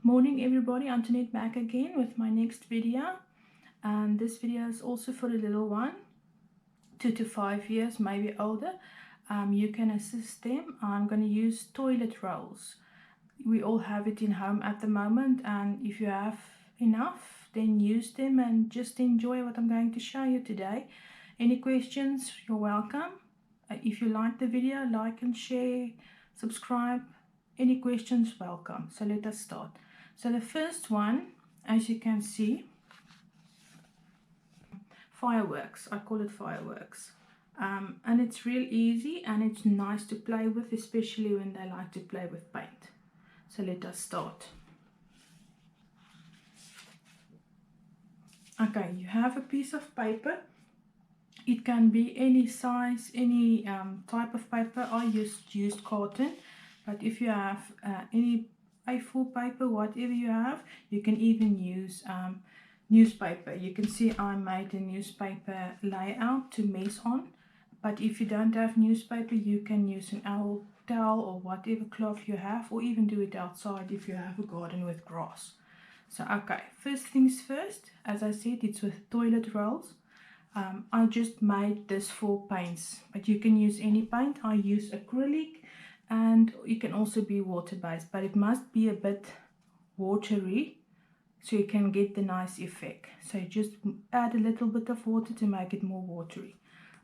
Morning everybody, Antoinette back again with my next video, and this video is also for the little one, 2 to 5 years, maybe older. You can assist them. I'm going to use toilet rolls. We all have it in home at the moment, and if you have enough, then use them and just enjoy what I'm going to show you today. Any questions, you're welcome. If you like the video, like and share, subscribe. Any questions, welcome. So let us start. So the first one, as you can see, fireworks. I call it fireworks. And it's real easy and it's nice to play with, especially when they like to play with paint. So let us start. Okay, you have a piece of paper. It can be any size, any type of paper. I used cotton, but if you have any A4 paper, whatever you have, you can even use newspaper. You can see I made a newspaper layout to mess on, but if you don't have newspaper, you can use an old towel or whatever cloth you have, or even do it outside if you have a garden with grass. So okay, first things first, as I said, it's with toilet rolls. I just made this for paints, but you can use any paint. I use acrylic, and it can also be water-based, but it must be a bit watery so you can get the nice effect. So just add a little bit of water to make it more watery.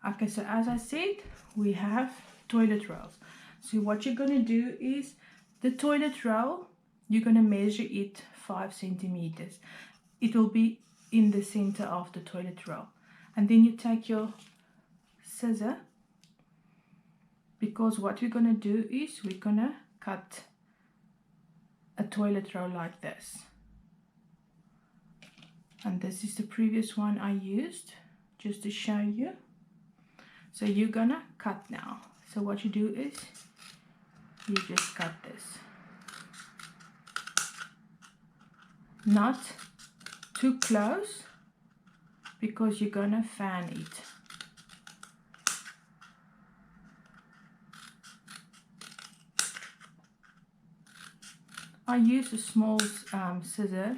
Okay, so as I said, we have toilet rolls. So what you're going to do is the toilet roll, you're going to measure it 5 centimeters. It will be in the center of the toilet roll. And then you take your scissor, because what we're going to do is we're going to cut a toilet roll like this. And this is the previous one I used just to show you. So you're going to cut now. So what you do is you just cut this. Not too close, because you're going to fan it. I use a small scissor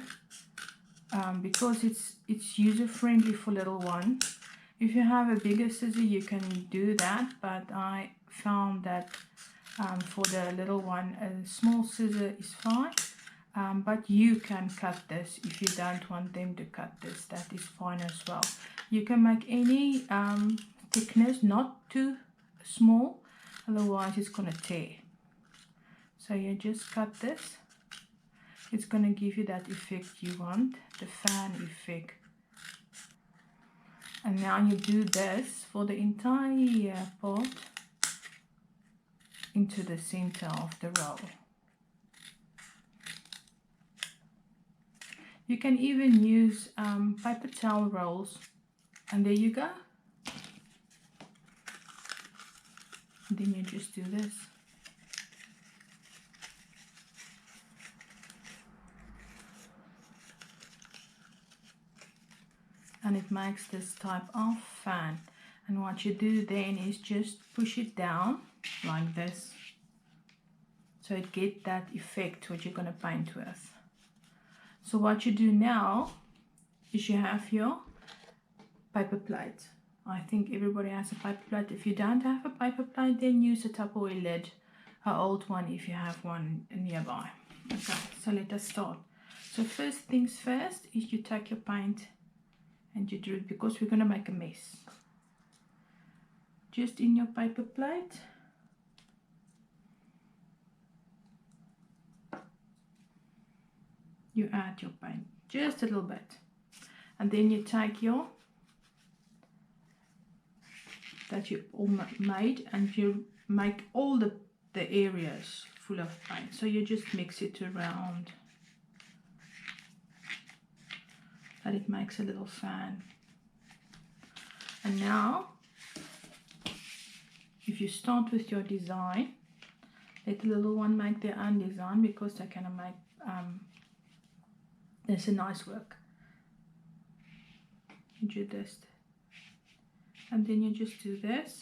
because it's user-friendly for little ones. If you have a bigger scissor, you can do that, but I found that for the little one, a small scissor is fine. But you can cut this if you don't want them to cut this. That is fine as well. You can make any thickness, not too small, otherwise it's going to tear. So you just cut this. It's going to give you that effect you want, the fan effect. And now you do this for the entire part into the center of the roll. You can even use paper towel rolls, and there you go. And then you just do this. And it makes this type of fan. And what you do then is just push it down like this, so it gets that effect what you're going to paint with. So what you do now is you have your paper plate. I think everybody has a paper plate. If you don't have a paper plate, then use a Tupperware lid, an old one if you have one nearby. Okay, so let us start. So first things first is you take your paint and you do it, because we're going to make a mess. Just in your paper plate. You add your paint, just a little bit. And then you take your, that you all made, and you make all the areas full of paint. So you just mix it around. That it makes a little fan. And now, if you start with your design, let the little one make their own design, because they can make there's a nice work. You do this, and then you just do this,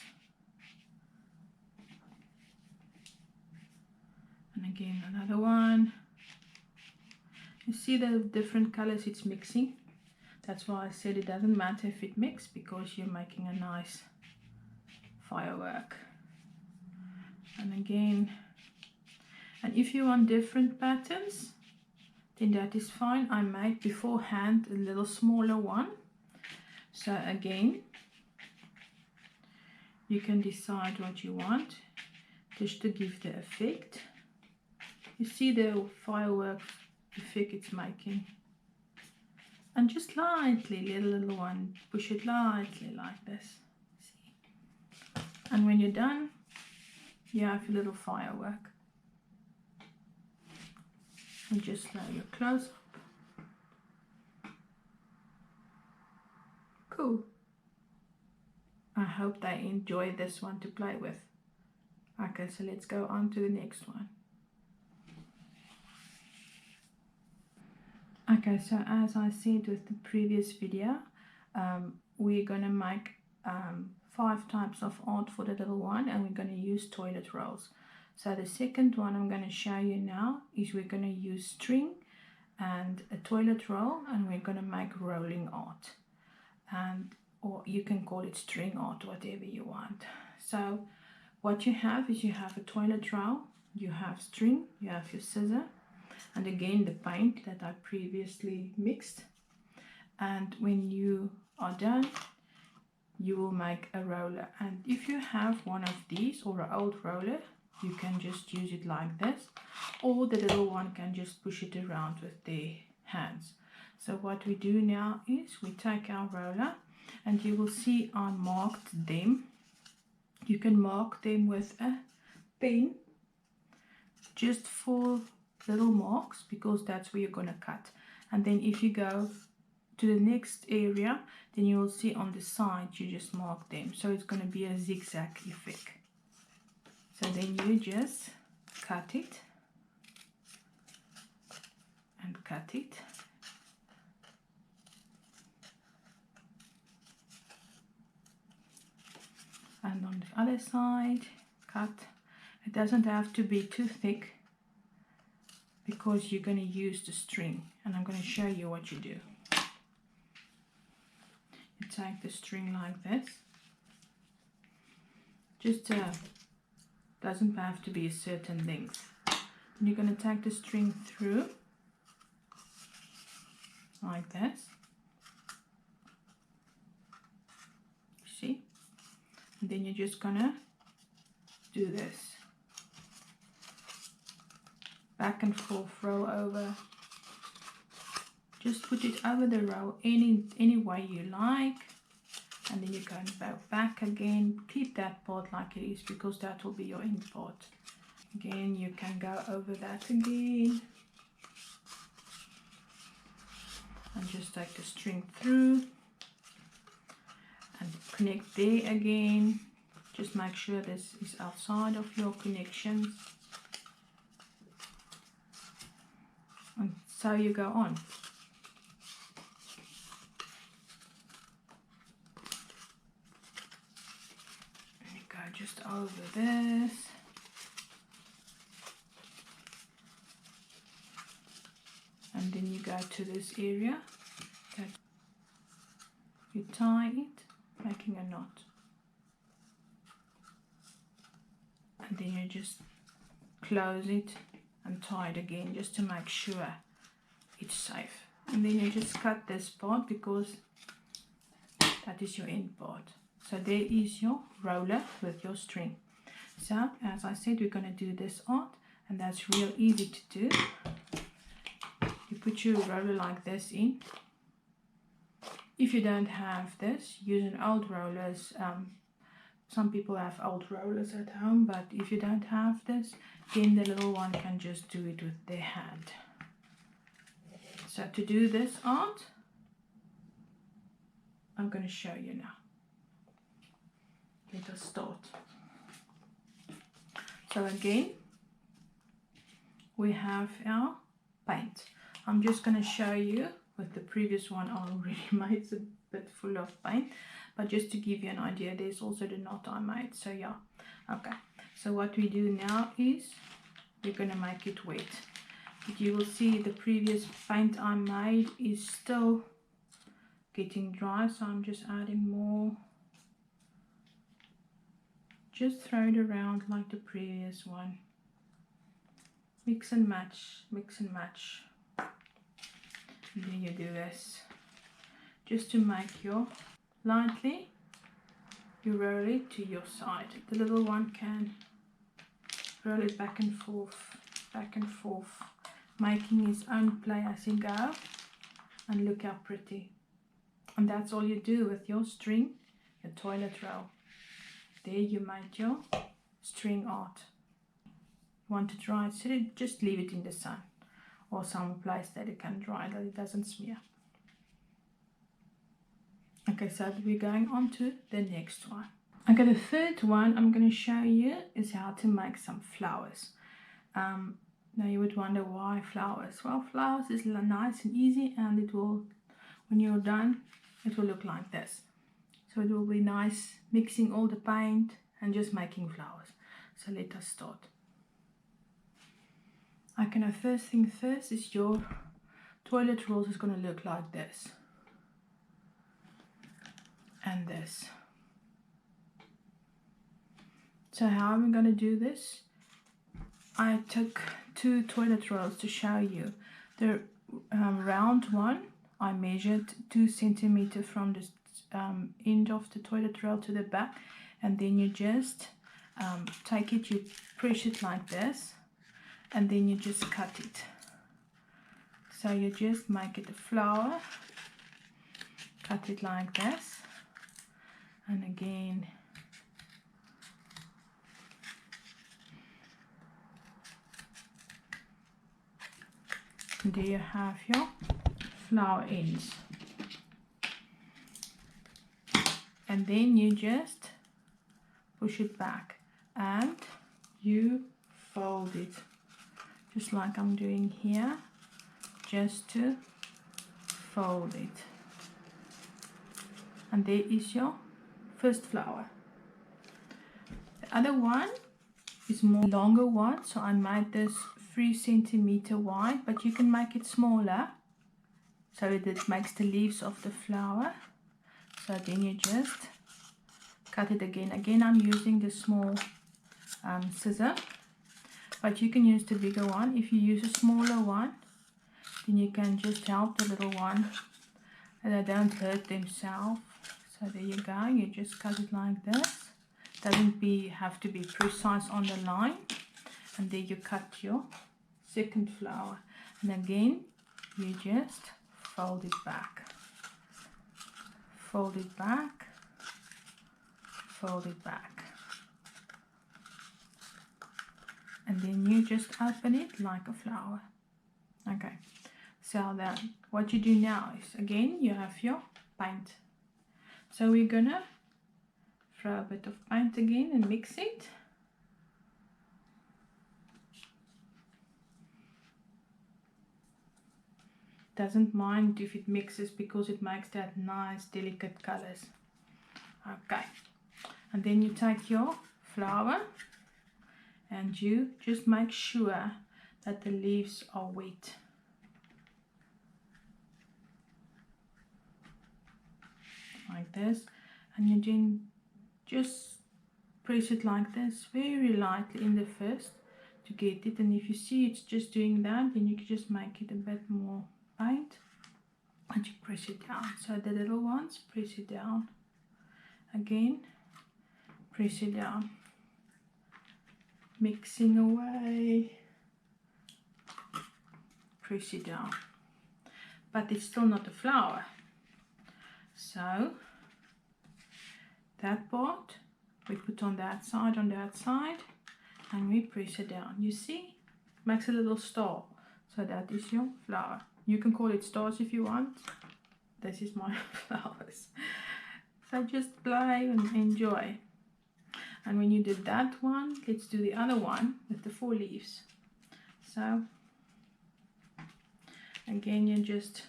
and again another one, You see the different colors it's mixing. That's why I said it doesn't matter if it mixes, because you're making a nice firework. And again, and if you want different patterns, then that is fine. I made beforehand a little smaller one. So again, you can decide what you want just to give the effect. You see the firework effect it's making. And just lightly, little one, push it lightly like this. See? And when you're done, you have your little firework. And just slow your close up. Cool. I hope they enjoy this one to play with. Okay, so let's go on to the next one. Okay, so as I said with the previous video, we're going to make 5 types of art for the little one, and we're going to use toilet rolls. So the second one I'm going to show you now is we're going to use string and a toilet roll, and we're going to make rolling art, or you can call it string art, whatever you want. So what you have is you have a toilet roll, you have string, you have your scissor, and again the paint that I previously mixed. And when you are done, you will make a roller. And if you have one of these or an old roller, you can just use it like this, or the little one can just push it around with their hands. So what we do now is we take our roller, and you will see I marked them. You can mark them with a pen, just for little marks, because that's where you're going to cut. And then if you go to the next area, then you will see on the side you just mark them, so it's going to be a zigzag effect. So then you just cut it and cut it, and on the other side cut. It doesn't have to be too thick, because you're going to use the string, and I'm going to show you what you do. You take the string like this, just doesn't have to be a certain length. And you're going to take the string through like this, see, and then you're just going to do this back and forth, roll over, just put it over the row any way you like, and then you're going to go back again. Keep that part like it is, because that will be your end part. Again, you can go over that again, and just take the string through and connect there again. Just make sure this is outside of your connections, and so you go on. And you go just over this, and then you go to this area, you tie it, making a knot, and then you just close it and tie it again, just to make sure it's safe. And then you just cut this part, because that is your end part. So there is your roller with your string. So as I said, we're going to do this art, and that's real easy to do. You put your roller like this in. If you don't have this, use an old rollers. Some people have old rollers at home, but if you don't have this, then the little one can just do it with their hand. So to do this art, I'm going to show you now. Let us start. So again, we have our paint. I'm just going to show you with the previous one I already made. It's a bit full of paint, but just to give you an idea, there's also the knot I made. So yeah, okay. So what we do now is we're going to make it wet. but you will see the previous paint I made is still getting dry, so I'm just adding more. Just throw it around like the previous one. Mix and match, mix and match. And then you do this just to make your lightly. You roll it to your side. The little one can roll it back and forth, making his own play as he goes. And look how pretty. And that's all you do with your string, your toilet roll. There you made your string art. Want to dry it, so just leave it in the sun or some place that it can dry, that it doesn't smear. Okay, so we're going on to the next one. Okay, the third one I'm going to show you is how to make some flowers. Now you would wonder why flowers. Well, flowers is nice and easy, and it will, when you're done, it will look like this. So it will be nice mixing all the paint and just making flowers. So let us start. Okay, now first thing first is your toilet rolls is going to look like this. And this. So how am I going to do this? I took 2 toilet rolls to show you. The round one, I measured 2 centimeters from the end of the toilet roll to the back, and then you just take it, you press it like this, and then you just cut it. So you just make it a flower, cut it like this, and again there you have your flower ends. And then you just push it back and you fold it, just like I'm doing here, just to fold it. And there is your first flower. The other one is more longer one, so I made this 3 centimeters wide, but you can make it smaller so it makes the leaves of the flower. So then you just cut it again. Again, I'm using the small scissor, but you can use the bigger one. If you use a smaller one, then you can just help the little one and they don't hurt themselves. So there you go, you just cut it like this. Doesn't have to be precise on the line. And then you cut your second flower. And again, you just fold it back. Fold it back, fold it back, and then you just open it like a flower. Okay, so that what you do now is, again, you have your paint. So we're gonna throw a bit of paint again and mix it. Doesn't mind if it mixes because it makes that nice delicate colors. Okay, and then you take your flower and you just make sure that the leaves are wet. Like this, and you then just press it like this very lightly in the first to get it, and if you see it's just doing that, then you can just make it a bit more paint and you press it down. So the little ones, press it down again, press it down, mixing away, press it down, but it's still not a flower. So that part we put on that side, and we press it down. You see, makes a little star. So that is your flower. You can call it stars if you want. This is my flowers. So just play and enjoy. And when you did that one, let's do the other one with the 4 leaves. So again, you just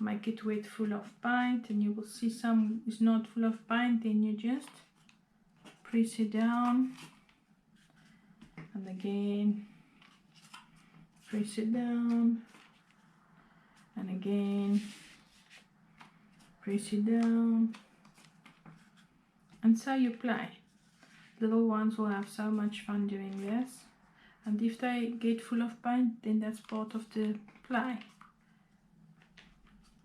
make it wet, full of paint, and you will see some is not full of paint, then you just press it down, and again press it down, and again press it down, and so you play. Little ones will have so much fun doing this, and if they get full of paint, then that's part of the play.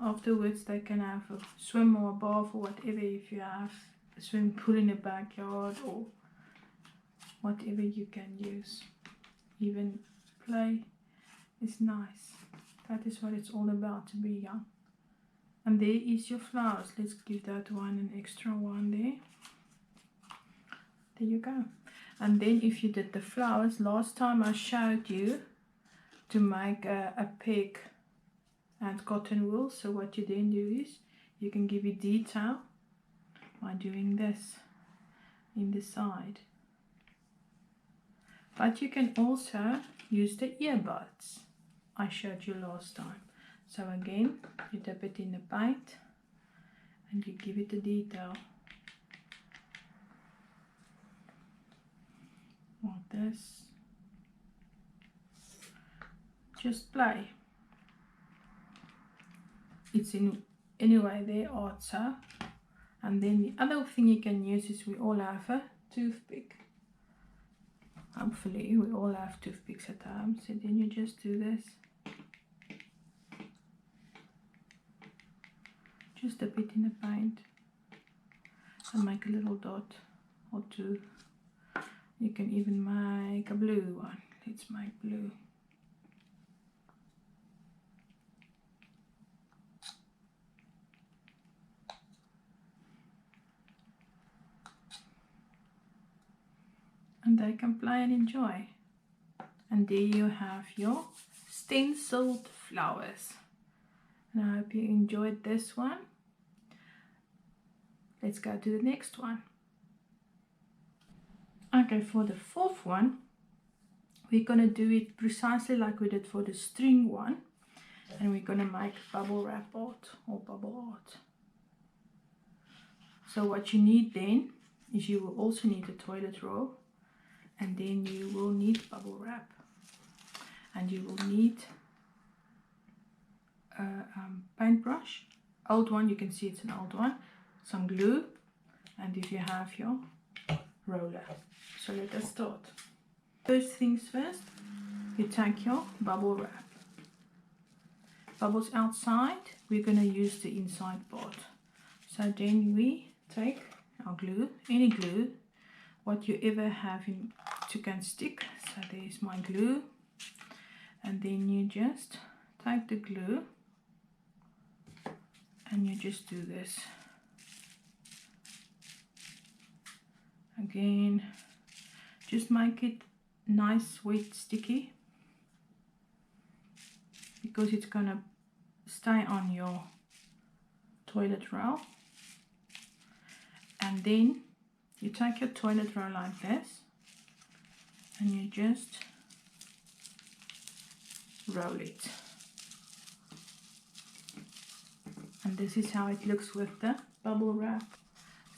Afterwards they can have a swim or a bath or whatever, if you have a swimming pool in the backyard or whatever you can use. Even play is nice. That is what it's all about, to be young. And there is your flowers. Let's give that one an extra one there. There you go. And then if you did the flowers, last time I showed you to make a peg and cotton wool. So what you then do is you can give it detail by doing this in the side. But you can also use the earbuds I showed you last time. So again, you dip it in the paint and you give it the detail. Like this. Just play. It's in anyway there also. And then the other thing you can use is we all have a toothpick. Hopefully we all have toothpicks at home. So then you just do this. Just dip it in the paint and make a little dot or two. You can even make a blue one. Let's make blue. And they can play and enjoy. And there you have your stenciled flowers. And I hope you enjoyed this one. Let's go to the next one. Okay, for the fourth one, we're going to do it precisely like we did for the string one. And we're going to make bubble wrap art or bubble art. So what you need then is you will also need a toilet roll. And then you will need bubble wrap. And you will need a paintbrush. Old one, you can see it's an old one. Some glue. And if you have your roller. So let us start. First things first, you take your bubble wrap. Bubbles outside, we're going to use the inside part. So then we take our glue, any glue, what you ever have in to can stick. So there's my glue. And then you just take the glue and you just do this. Again, just make it nice, wet, sticky, because it's gonna stay on your toilet roll. And then you take your toilet roll like this and you just roll it. And this is how it looks with the bubble wrap.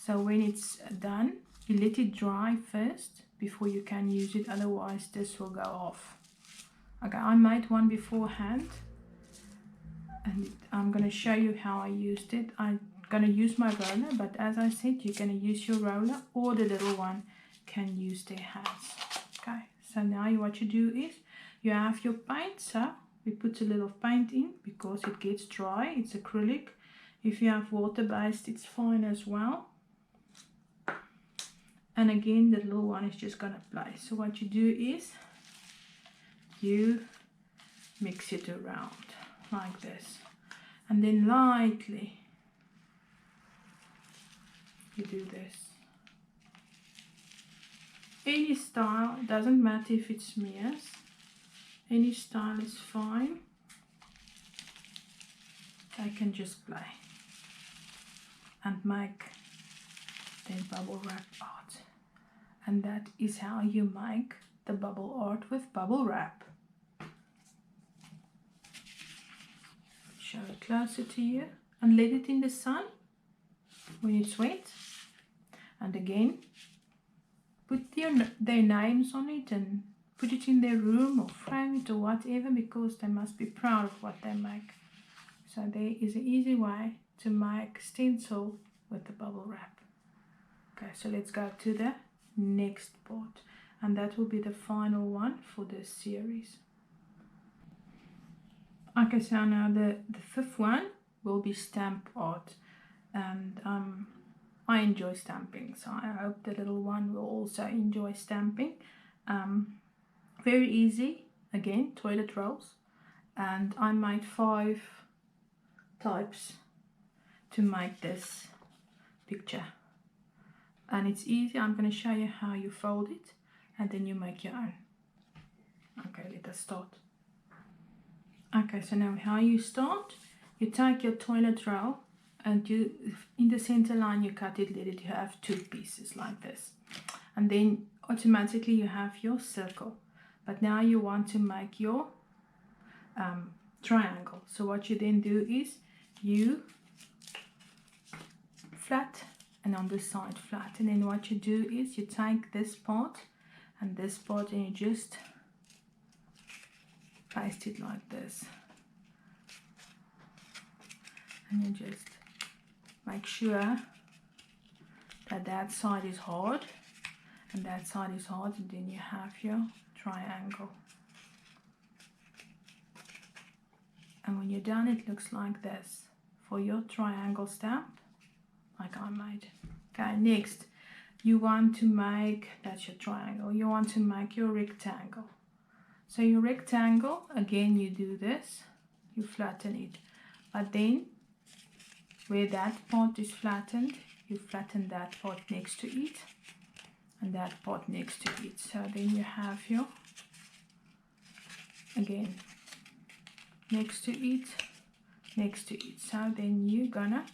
So when it's done, you let it dry first before you can use it, otherwise this will go off. Okay, I made one beforehand and I'm going to show you how I used it. I'm going to use my roller, but as I said, you're going to use your roller, or the little one can use their hands. Okay, so now what you do is you have your paint. So we put a little paint in because it gets dry. It's acrylic. If you have water-based, it's fine as well. And again, the little one is just going to play. So what you do is you mix it around like this. And then lightly you do this. Any style, doesn't matter if it smears. Any style is fine. I can just play and make the bubble wrap art. And that is how you make the bubble art with bubble wrap. Show it closer to you and let it in the sun when it's wet. And again, put their names on it and put it in their room or frame it or whatever, because they must be proud of what they make. So there is an easy way to make stencil with the bubble wrap. Okay, so let's go to the next part, and that will be the final one for this series. Okay, so now the fifth one will be stamp art, and I enjoy stamping, so I hope the little one will also enjoy stamping. Very easy, again, toilet rolls, and I made 5 types to make this picture, and it's easy. I'm going to show you how you fold it and then you make your own. Okay, let us start. Okay, so now how you start, you take your toilet roll and you, in the center line, you cut it, let it have 2 pieces like this, and then automatically you have your circle. But now you want to make your triangle. So what you then do is you flat and on this side flat, and then what you do is you take this part and this part and you just paste it like this, and you just make sure that that side is hard and that side is hard, and then you have your triangle. And when you're done, it looks like this for your triangle stamp, like I made. Okay, next you want to make, that's your triangle, you want to make your rectangle. So your rectangle, again you do this, you flatten it, but then where that part is flattened, you flatten that part next to it and that part next to it. So then you have your, again, next to it, next to it. So then you're gonna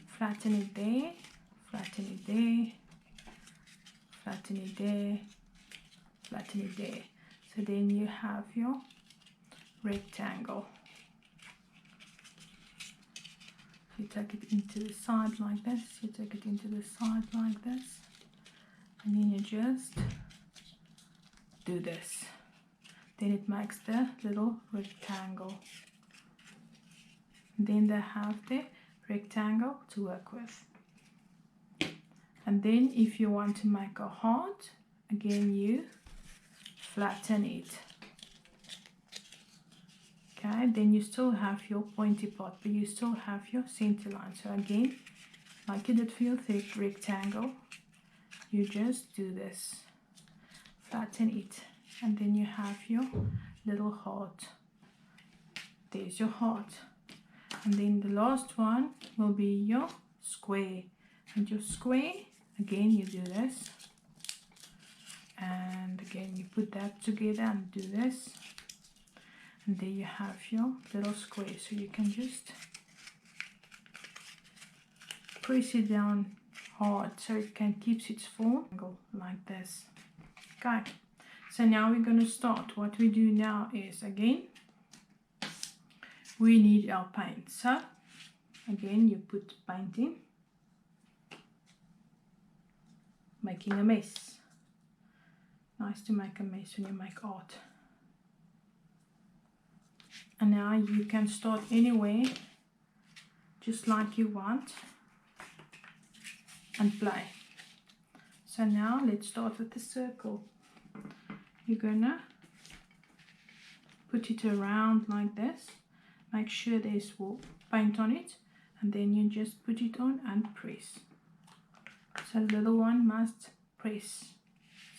flatten it there, flatten it there, flatten it there, flatten it there. So then you have your rectangle. You take it into the side like this, you take it into the side like this, and then you just do this. Then it makes the little rectangle. Then they have the rectangle to work with. And then if you want to make a heart, again you flatten it. Okay, then you still have your pointy part, but you still have your center line. So again, like you did for your thick rectangle, you just do this, flatten it, and then you have your little heart. There's your heart. And then the last one will be your square. And your square, again you do this, and again you put that together and do this, and there you have your little square. So you can just press it down hard so it can keep its form like this. Okay, so now we're going to start. What we do now is, again, we need our paint. So again you put paint in, making a mess. Nice to make a mess when you make art. And now you can start anywhere, just like you want, and play. So now let's start with the circle. You're gonna put it around like this, make sure there's paint on it, and then you just put it on and press. So the little one must press,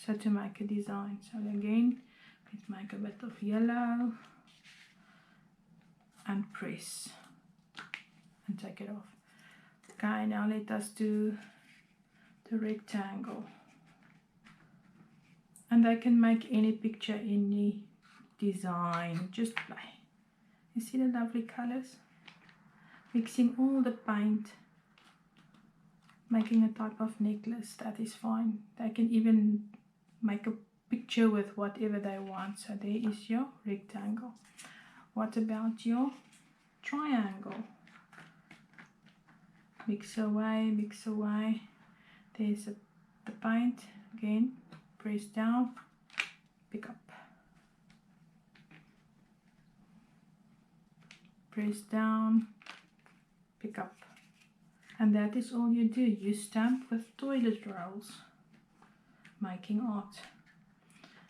so to make a design. So again, let's make a bit of yellow and press and take it off. Okay, now let us do the rectangle. And I can make any picture, any design, just play. You see the lovely colors? Mixing all the paint, making a type of necklace, that is fine. They can even make a picture with whatever they want. So there is your rectangle. What about your triangle? Mix away, mix away. There's the paint, again, press down, pick up. press down, pick up. And that is all you do. You stamp with toilet rolls, making art.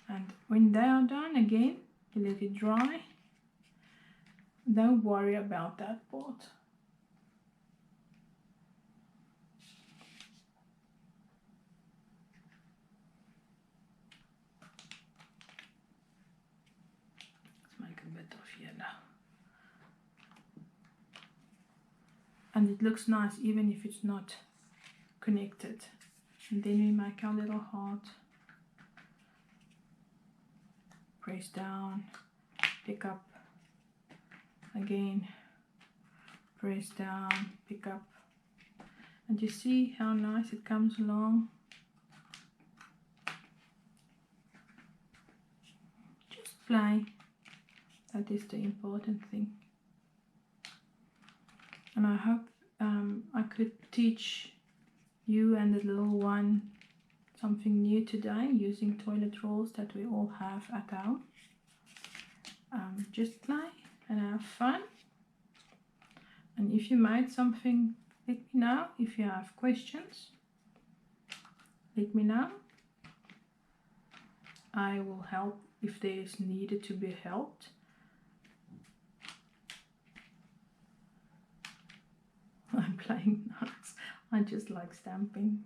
And when they are done, again, you let it dry. Don't worry about that part. Let's make a bit of yellow. And it looks nice even if it's not connected. And then we make our little heart. Press down, pick up, again, press down, pick up, and you see how nice it comes along. Just play, that is the important thing. And I hope I could teach you and the little one something new today using toilet rolls that we all have at home. Just play and have fun. And if you made something, let me know. If you have questions, let me know. I will help if there is needed to be helped. I'm playing nice. I just like stamping.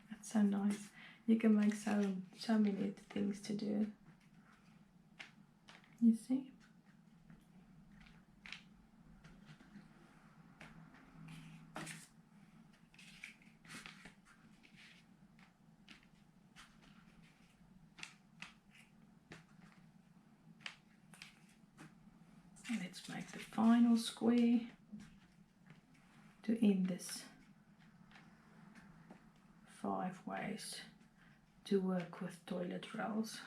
That's so nice. You can make so many things to do. You see? Let's make the final square to end this 5 ways to work with toilet rolls.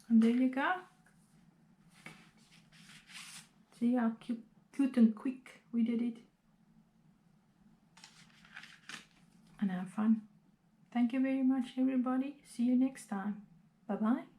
And there you go. See how cute and quick we did it. And have fun. Thank you very much, everybody. See you next time. Bye bye.